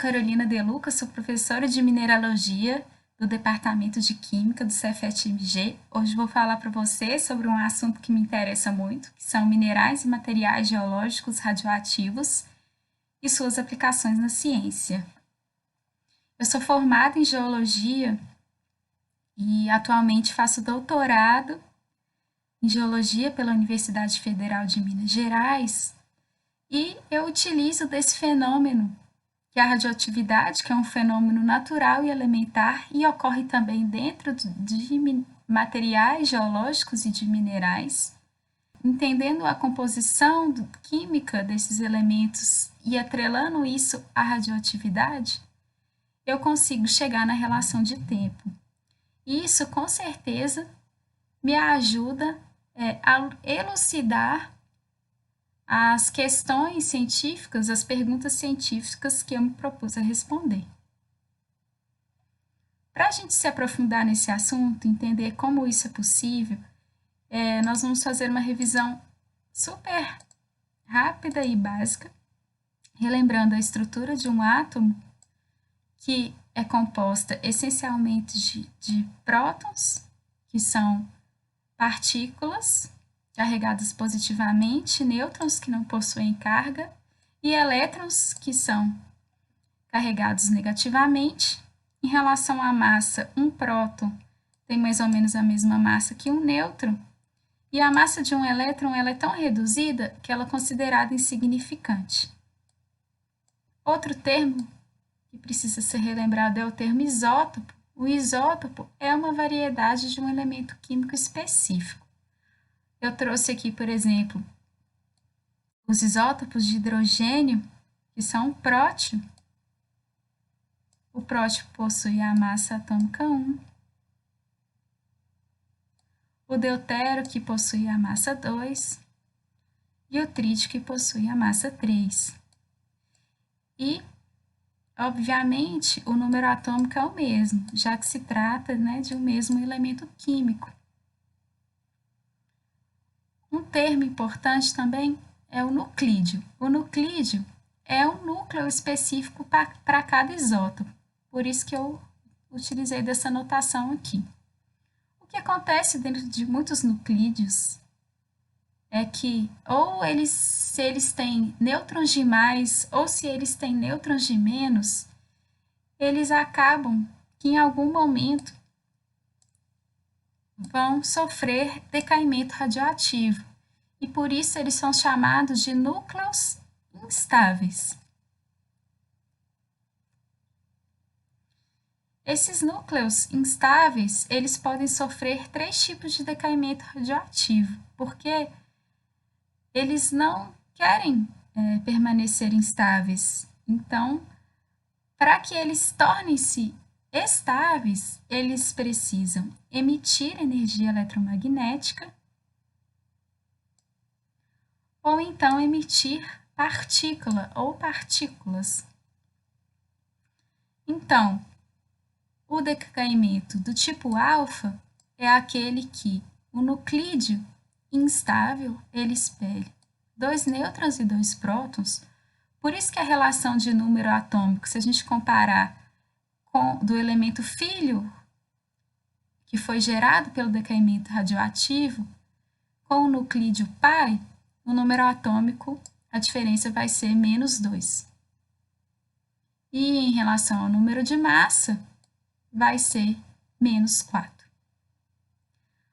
Carolina De Luca, sou professora de mineralogia do Departamento de Química do Cefet-MG. Hoje vou falar para você sobre um assunto que me interessa muito, que são minerais e materiais geológicos radioativos e suas aplicações na ciência. Eu sou formada em geologia e atualmente faço doutorado em geologia pela Universidade Federal de Minas Gerais e eu utilizo desse fenômeno que é a radioatividade, que é um fenômeno natural e elementar e ocorre também dentro de materiais geológicos e de minerais. Entendendo a composição química desses elementos e atrelando isso à radioatividade, eu consigo chegar na relação de tempo. E isso, com certeza, me ajuda a elucidar as questões científicas, as perguntas científicas que eu me propus a responder. Para a gente se aprofundar nesse assunto, entender como isso é possível, nós vamos fazer uma revisão super rápida e básica, relembrando a estrutura de um átomo, que é composta essencialmente de prótons, que são partículas carregados positivamente, nêutrons que não possuem carga, e elétrons que são carregados negativamente. Em relação à massa, um próton tem mais ou menos a mesma massa que um nêutron, e a massa de um elétron ela é tão reduzida que ela é considerada insignificante. Outro termo que precisa ser relembrado é o termo isótopo. O isótopo é uma variedade de um elemento químico específico. Eu trouxe aqui, por exemplo, os isótopos de hidrogênio, que são o prótio. O prótio possui a massa atômica 1. O deutério, que possui a massa 2. E o trítio, que possui a massa 3. E, obviamente, o número atômico é o mesmo, já que se trata de um mesmo elemento químico. Um termo importante também é o nuclídeo. O nuclídeo é um núcleo específico para cada isótopo, por isso que eu utilizei dessa notação aqui. O que acontece dentro de muitos nuclídeos é que se eles têm nêutrons de mais ou se eles têm nêutrons de menos, eles acabam que em algum momento vão sofrer decaimento radioativo, e por isso eles são chamados de núcleos instáveis. Esses núcleos instáveis, eles podem sofrer 3 tipos de decaimento radioativo, porque eles não querem permanecer instáveis. Então, para que eles tornem-se estáveis, eles precisam emitir energia eletromagnética ou então emitir partícula ou partículas. Então, o decaimento do tipo alfa é aquele que o nuclídeo instável ele expele 2 nêutrons e 2 prótons. Por isso que a relação de número atômico, se a gente comparar do elemento filho, que foi gerado pelo decaimento radioativo, com o nuclídeo pai, o número atômico, a diferença vai ser -2. E em relação ao número de massa, vai ser -4.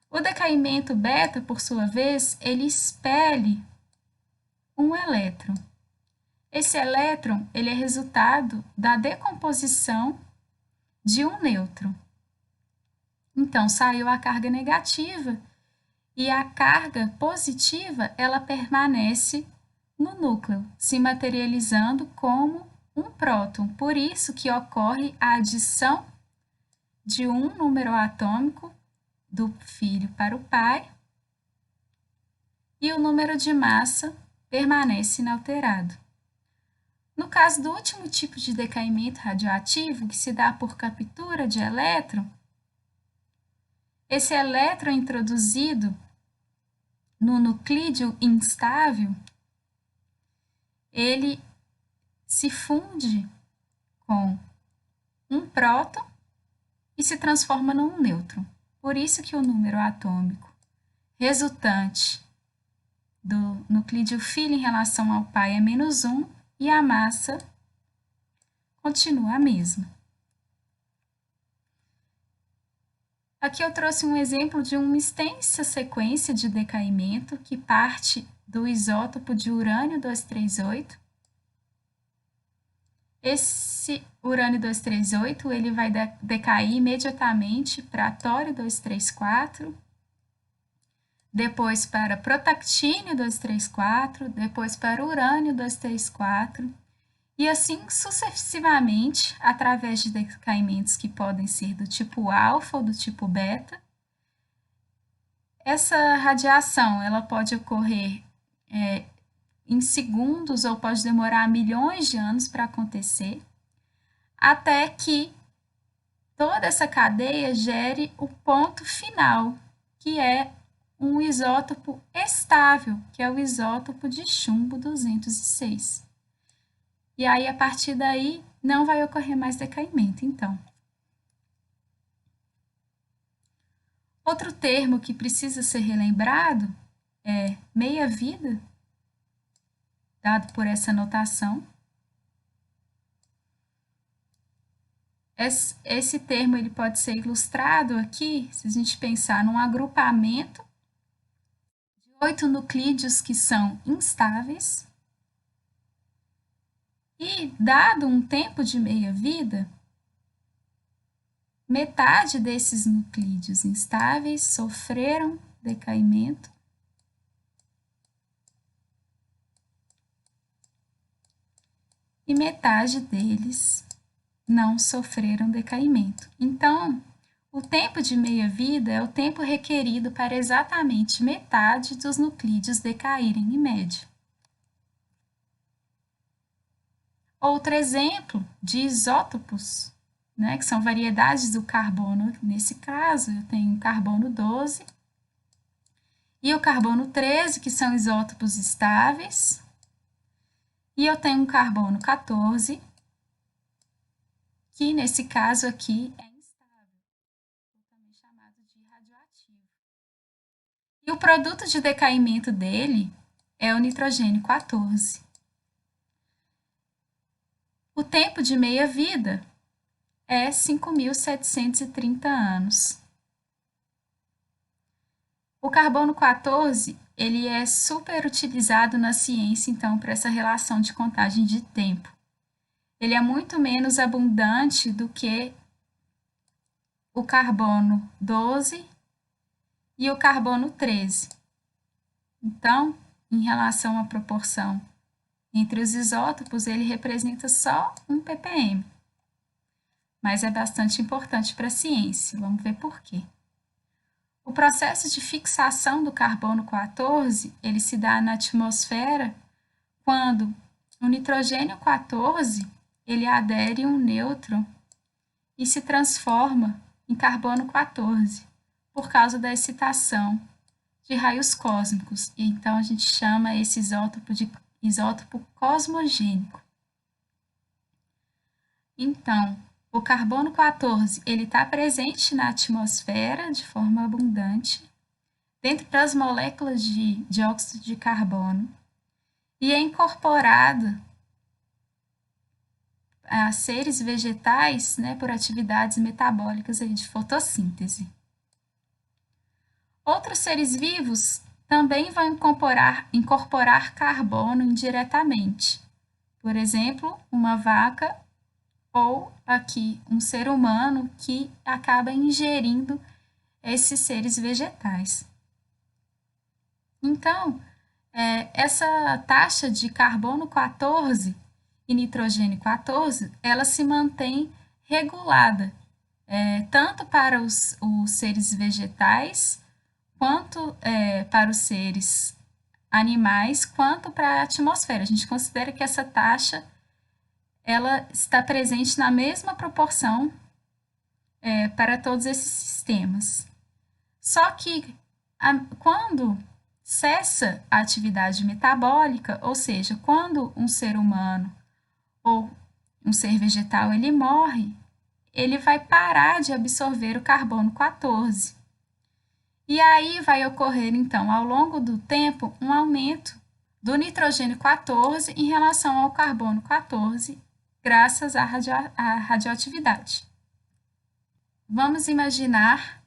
O decaimento beta, por sua vez, ele expele um elétron. Esse elétron ele é resultado da decomposição de um nêutron. Então, saiu a carga negativa e a carga positiva ela permanece no núcleo, se materializando como um próton. Por isso que ocorre a adição de um número atômico do filho para o pai e o número de massa permanece inalterado. No caso do último tipo de decaimento radioativo, que se dá por captura de elétron, esse elétron introduzido no nuclídeo instável, ele se funde com um próton e se transforma num nêutron. Por isso que o número atômico resultante do nuclídeo filho em relação ao pai é -1 e a massa continua a mesma. Aqui eu trouxe um exemplo de uma extensa sequência de decaimento que parte do isótopo de urânio 238. Esse urânio 238 ele vai decair imediatamente para tório 234, depois para protactínio 234, depois para urânio 234, e assim sucessivamente, através de decaimentos que podem ser do tipo alfa ou do tipo beta. Essa radiação ela pode ocorrer em segundos ou pode demorar milhões de anos para acontecer, até que toda essa cadeia gere o ponto final, que é um isótopo estável, que é o isótopo de chumbo 206. E aí, a partir daí, não vai ocorrer mais decaimento, então. Outro termo que precisa ser relembrado é meia-vida, dado por essa notação. Esse termo ele pode ser ilustrado aqui, se a gente pensar num agrupamento de 8 nuclídeos que são instáveis, e dado um tempo de meia-vida, metade desses nuclídeos instáveis sofreram decaimento e metade deles não sofreram decaimento. Então, o tempo de meia-vida é o tempo requerido para exatamente metade dos nuclídeos decaírem em média. Outro exemplo de isótopos, né, que são variedades do carbono, nesse caso, eu tenho o carbono 12 e o carbono 13, que são isótopos estáveis, e eu tenho um carbono 14, que nesse caso aqui é instável, também chamado de radioativo. E o produto de decaimento dele é o nitrogênio 14. O tempo de meia-vida é 5.730 anos. O carbono 14, ele é super utilizado na ciência, então, para essa relação de contagem de tempo. Ele é muito menos abundante do que o carbono 12 e o carbono 13. Então, em relação à proporção entre os isótopos, ele representa só 1 ppm. Mas é bastante importante para a ciência. Vamos ver por quê. O processo de fixação do carbono 14, ele se dá na atmosfera quando o nitrogênio 14, ele adere a um nêutron e se transforma em carbono 14, por causa da excitação de raios cósmicos. E então a gente chama esse isótopo de isótopo cosmogênico. Então, o carbono 14 ele está presente na atmosfera de forma abundante, dentro das moléculas de dióxido de carbono, e é incorporado a seres vegetais, né, por atividades metabólicas aí de fotossíntese. Outros seres vivos também vão incorporar carbono indiretamente. Por exemplo, uma vaca ou aqui um ser humano que acaba ingerindo esses seres vegetais. Então, essa taxa de carbono 14 e nitrogênio 14, ela se mantém regulada, tanto para os seres vegetais, quanto para os seres animais, quanto para a atmosfera. A gente considera que essa taxa ela está presente na mesma proporção para todos esses sistemas. Só que quando cessa a atividade metabólica, ou seja, quando um ser humano ou um ser vegetal ele morre, ele vai parar de absorver o carbono 14. E aí vai ocorrer, então, ao longo do tempo, um aumento do nitrogênio 14 em relação ao carbono 14, graças à radioatividade. Vamos imaginar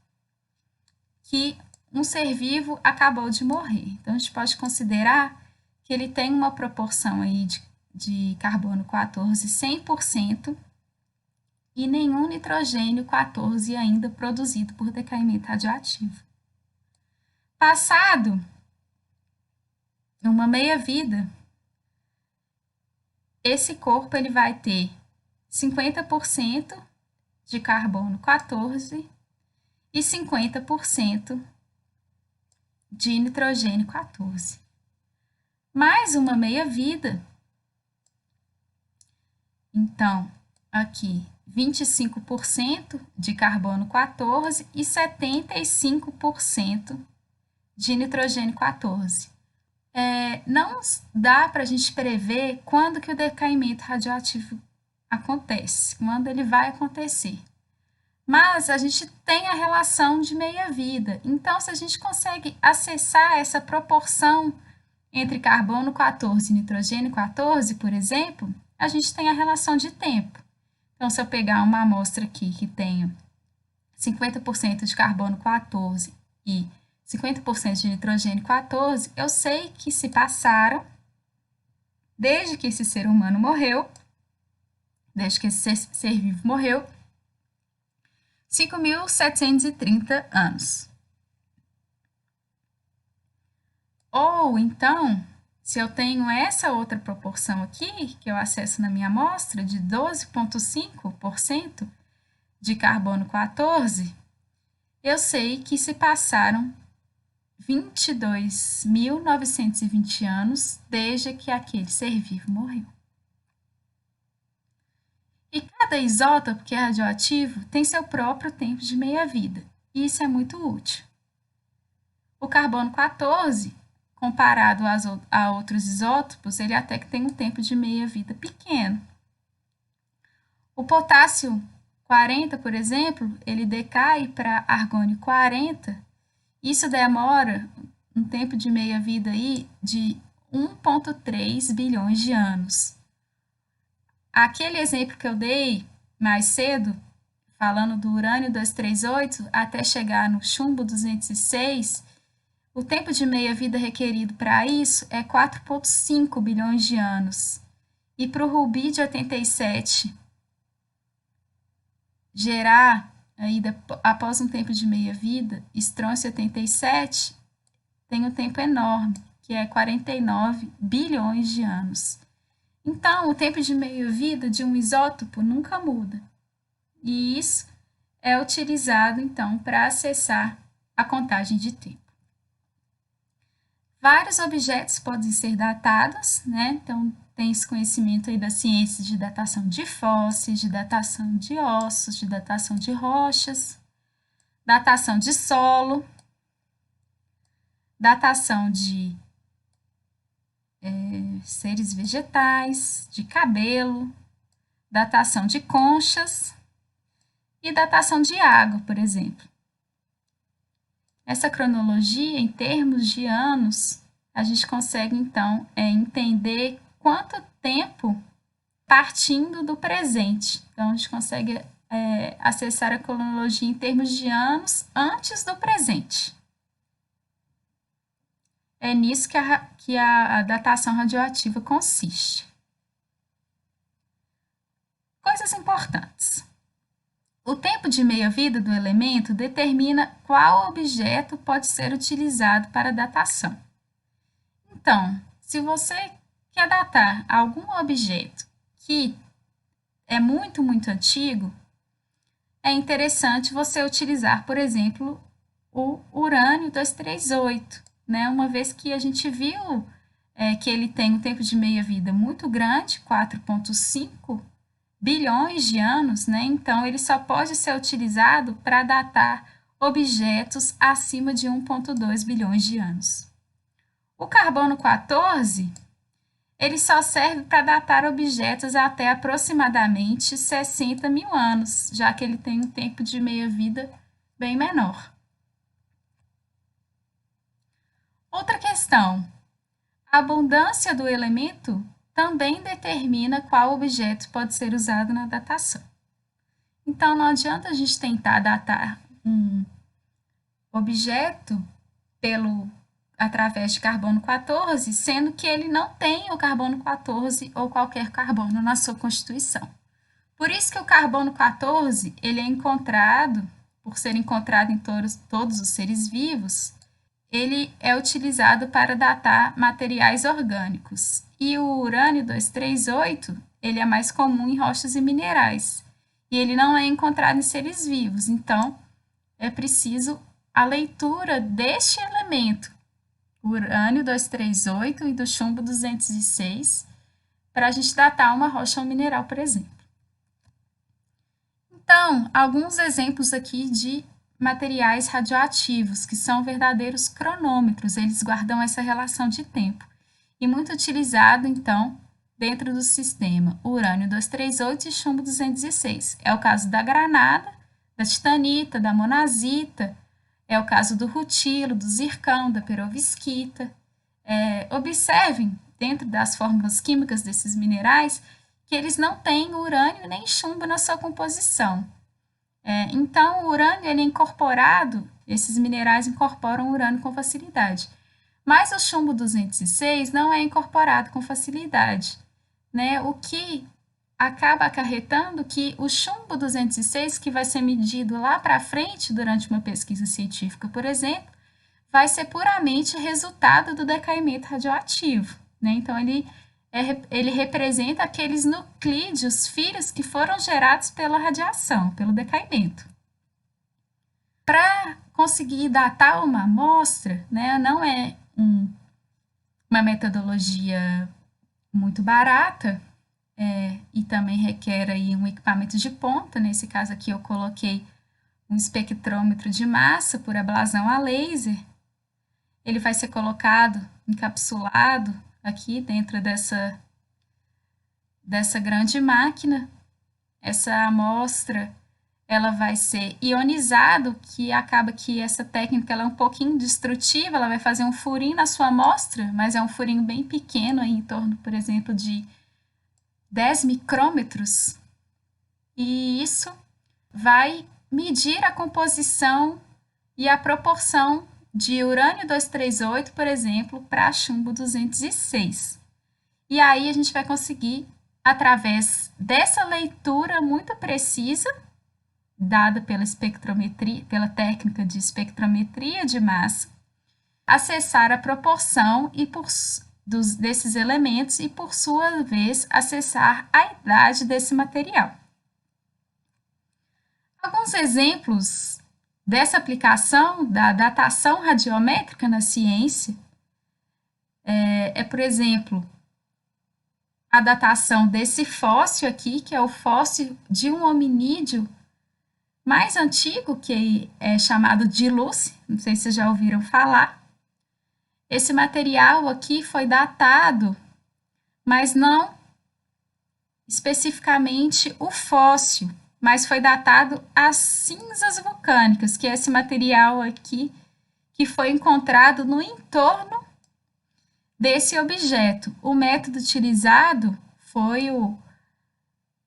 que um ser vivo acabou de morrer. Então, a gente pode considerar que ele tem uma proporção aí de carbono 14 100% e nenhum nitrogênio 14 ainda produzido por decaimento radioativo. Passado uma meia-vida, esse corpo ele vai ter 50% de carbono 14 e 50% de nitrogênio 14. Mais uma meia-vida, então, aqui 25% de carbono 14 e 75% de nitrogênio 14. Não dá para a gente prever quando que o decaimento radioativo acontece, quando ele vai acontecer. Mas a gente tem a relação de meia-vida. Então, se a gente consegue acessar essa proporção entre carbono 14 e nitrogênio 14, por exemplo, a gente tem a relação de tempo. Então, se eu pegar uma amostra aqui que tenha 50% de carbono 14 e 50% de nitrogênio 14, eu sei que se passaram, desde que esse ser humano morreu, desde que esse ser vivo morreu, 5.730 anos. Ou então, se eu tenho essa outra proporção aqui, que eu acesso na minha amostra, de 12,5% de carbono 14, eu sei que se passaram 22.920 anos desde que aquele ser vivo morreu. E cada isótopo que é radioativo tem seu próprio tempo de meia-vida, e isso é muito útil. O carbono 14, comparado a outros isótopos, ele até que tem um tempo de meia-vida pequeno. O potássio 40, por exemplo, ele decai para argônio 40. Isso demora um tempo de meia-vida aí de 1,3 bilhões de anos. Aquele exemplo que eu dei mais cedo, falando do urânio 238 até chegar no chumbo 206, o tempo de meia-vida requerido para isso é 4,5 bilhões de anos. E para o rubídio 87 gerar, aí, após um tempo de meia-vida, estrôncio 87 tem um tempo enorme, que é 49 bilhões de anos. Então, o tempo de meia-vida de um isótopo nunca muda. E isso é utilizado, então, para acessar a contagem de tempo. Vários objetos podem ser datados, né? Então, tem esse conhecimento aí da ciência de datação de fósseis, de datação de ossos, de datação de rochas, datação de solo, datação de seres vegetais, de cabelo, datação de conchas e datação de água, por exemplo. Essa cronologia, em termos de anos, a gente consegue, então, entender quanto tempo partindo do presente. Então, a gente consegue acessar a cronologia em termos de anos antes do presente. É nisso que a datação radioativa consiste. Coisas importantes. O tempo de meia-vida do elemento determina qual objeto pode ser utilizado para datação. Então, se você quer datar algum objeto que é muito, muito antigo, é interessante você utilizar, por exemplo, o urânio 238, né? Uma vez que a gente viu que ele tem um tempo de meia-vida muito grande, 4,5 bilhões de anos, né? Então, ele só pode ser utilizado para datar objetos acima de 1,2 bilhões de anos. O carbono 14, ele só serve para datar objetos até aproximadamente 60 mil anos, já que ele tem um tempo de meia-vida bem menor. Outra questão: a abundância do elemento também determina qual objeto pode ser usado na datação. Então, não adianta a gente tentar datar um objeto através de carbono 14, sendo que ele não tem o carbono 14 ou qualquer carbono na sua constituição. Por isso que o carbono 14, ele é encontrado, por ser encontrado em todos os seres vivos, ele é utilizado para datar materiais orgânicos. E o urânio 238, ele é mais comum em rochas e minerais. E ele não é encontrado em seres vivos. Então, é preciso a leitura deste elemento, o urânio 238 e do chumbo 206, para a gente datar uma rocha ou um mineral, por exemplo. Então, alguns exemplos aqui de materiais radioativos, que são verdadeiros cronômetros, eles guardam essa relação de tempo. E muito utilizado, então, dentro do sistema, o urânio 238 e chumbo 206. É o caso da granada, da titanita, da monazita, é o caso do rutilo, do zircão, da perovskita. Observem, dentro das fórmulas químicas desses minerais, que eles não têm urânio nem chumbo na sua composição. Então, o urânio ele é incorporado, esses minerais incorporam o urânio com facilidade. Mas o chumbo 206 não é incorporado com facilidade, né? O que acaba acarretando que o chumbo 206, que vai ser medido lá para frente durante uma pesquisa científica, por exemplo, vai ser puramente resultado do decaimento radioativo, né? Então, ele representa aqueles nuclídeos, filhos que foram gerados pela radiação, pelo decaimento. Para conseguir datar uma amostra, né, não é uma metodologia muito barata, e também requer aí um equipamento de ponta. Nesse caso aqui eu coloquei um espectrômetro de massa por ablação a laser. Ele vai ser colocado encapsulado aqui dentro dessa grande máquina. Essa amostra ela vai ser ionizada, que acaba que essa técnica ela é um pouquinho destrutiva, ela vai fazer um furinho na sua amostra, mas é um furinho bem pequeno, aí, em torno, por exemplo, de 10 micrômetros, e isso vai medir a composição e a proporção de urânio 238, por exemplo, para chumbo 206. E aí a gente vai conseguir, através dessa leitura muito precisa, dada pela espectrometria, pela técnica de espectrometria de massa, acessar a proporção desses elementos e, por sua vez, acessar a idade desse material. Alguns exemplos dessa aplicação da datação radiométrica na ciência por exemplo, a datação desse fóssil aqui, que é o fóssil de um hominídeo mais antigo, que é chamado de Lucy, não sei se vocês já ouviram falar. Esse material aqui foi datado, mas não especificamente o fóssil, mas foi datado as cinzas vulcânicas, que é esse material aqui que foi encontrado no entorno desse objeto. O método utilizado foi o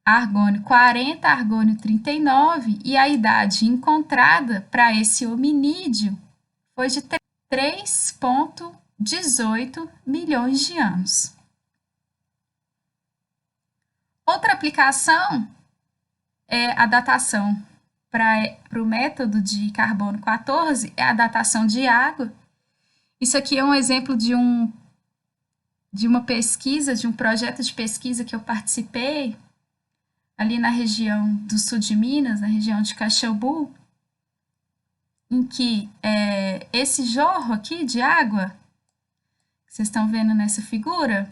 argônio 40, argônio 39, e a idade encontrada para esse hominídeo foi de 3,18 milhões de anos. Outra aplicação é a datação para o método de carbono 14, é a datação de água. Isso aqui é um exemplo de uma pesquisa, de um projeto de pesquisa que eu participei, ali na região do sul de Minas, na região de Caxambu, em que esse jorro aqui de água, que vocês estão vendo nessa figura,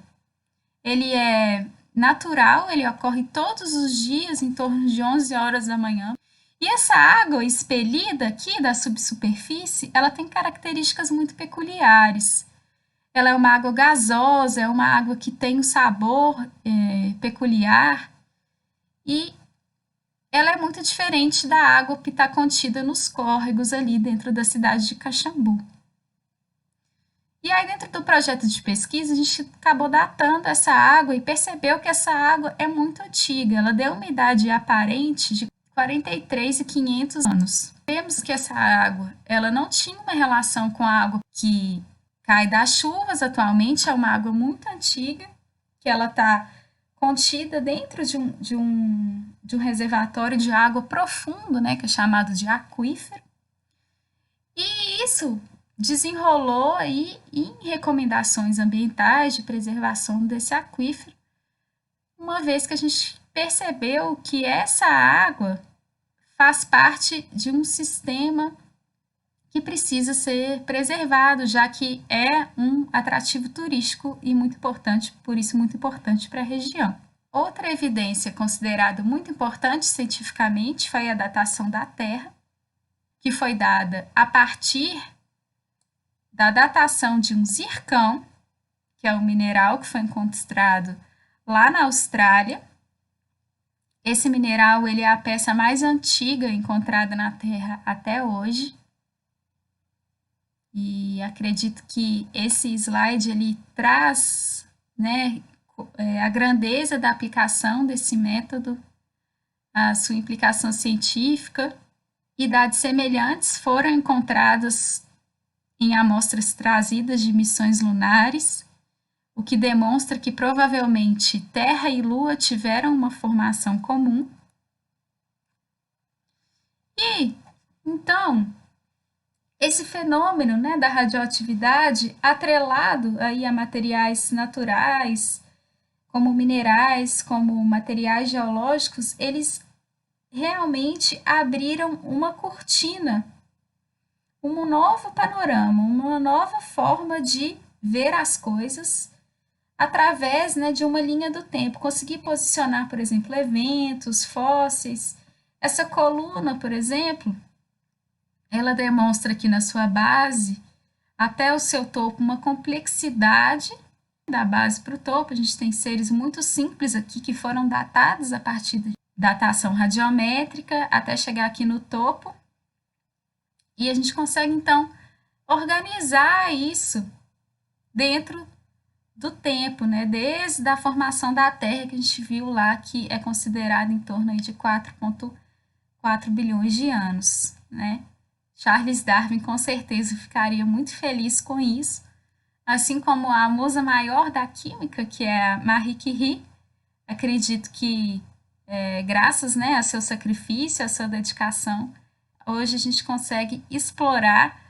ele é natural, ele ocorre todos os dias em torno de 11 horas da manhã. E essa água expelida aqui da subsuperfície, ela tem características muito peculiares. ela é uma água gasosa, é uma água que tem um sabor peculiar e ela é muito diferente da água que está contida nos córregos ali dentro da cidade de Caxambu. E aí, dentro do projeto de pesquisa, a gente acabou datando essa água e percebeu que essa água é muito antiga. Ela deu uma idade aparente de 43.500 anos. Vemos que essa água, ela não tinha uma relação com a água que cai das chuvas atualmente, é uma água muito antiga, que ela está contida dentro de um reservatório de água profundo, né, que é chamado de aquífero. E isso desenrolou aí em recomendações ambientais de preservação desse aquífero, uma vez que a gente percebeu que essa água faz parte de um sistema que precisa ser preservado, já que é um atrativo turístico e muito importante, por isso muito importante para a região. Outra evidência considerada muito importante cientificamente foi a datação da Terra, que foi dada a partir da datação de um zircão, que é um mineral que foi encontrado lá na Austrália. Esse mineral ele é a peça mais antiga encontrada na Terra até hoje. E acredito que esse slide ele traz, né, a grandeza da aplicação desse método, a sua implicação científica. Idades semelhantes foram encontradas em amostras trazidas de missões lunares, o que demonstra que provavelmente Terra e Lua tiveram uma formação comum. E, então, esse fenômeno, né, da radioatividade, atrelado aí a materiais naturais, como minerais, como materiais geológicos, eles realmente abriram uma cortina, um novo panorama, uma nova forma de ver as coisas através, né, de uma linha do tempo. Conseguir posicionar, por exemplo, eventos, fósseis. Essa coluna, por exemplo, ela demonstra aqui na sua base, até o seu topo, uma complexidade da base para o topo. A gente tem seres muito simples aqui que foram datados a partir de datação radiométrica até chegar aqui no topo. E a gente consegue, então, organizar isso dentro do tempo, né? Desde a formação da Terra, que a gente viu lá, que é considerado em torno aí de 4,4 bilhões de anos, né? Charles Darwin com certeza ficaria muito feliz com isso, assim como a musa maior da química, que é a Marie Curie. Acredito que, graças, né, a seu sacrifício, a sua dedicação, hoje a gente consegue explorar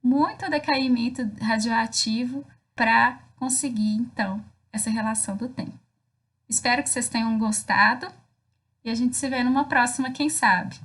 muito o decaimento radioativo para conseguir, então, essa relação do tempo. Espero que vocês tenham gostado e a gente se vê numa próxima, quem sabe.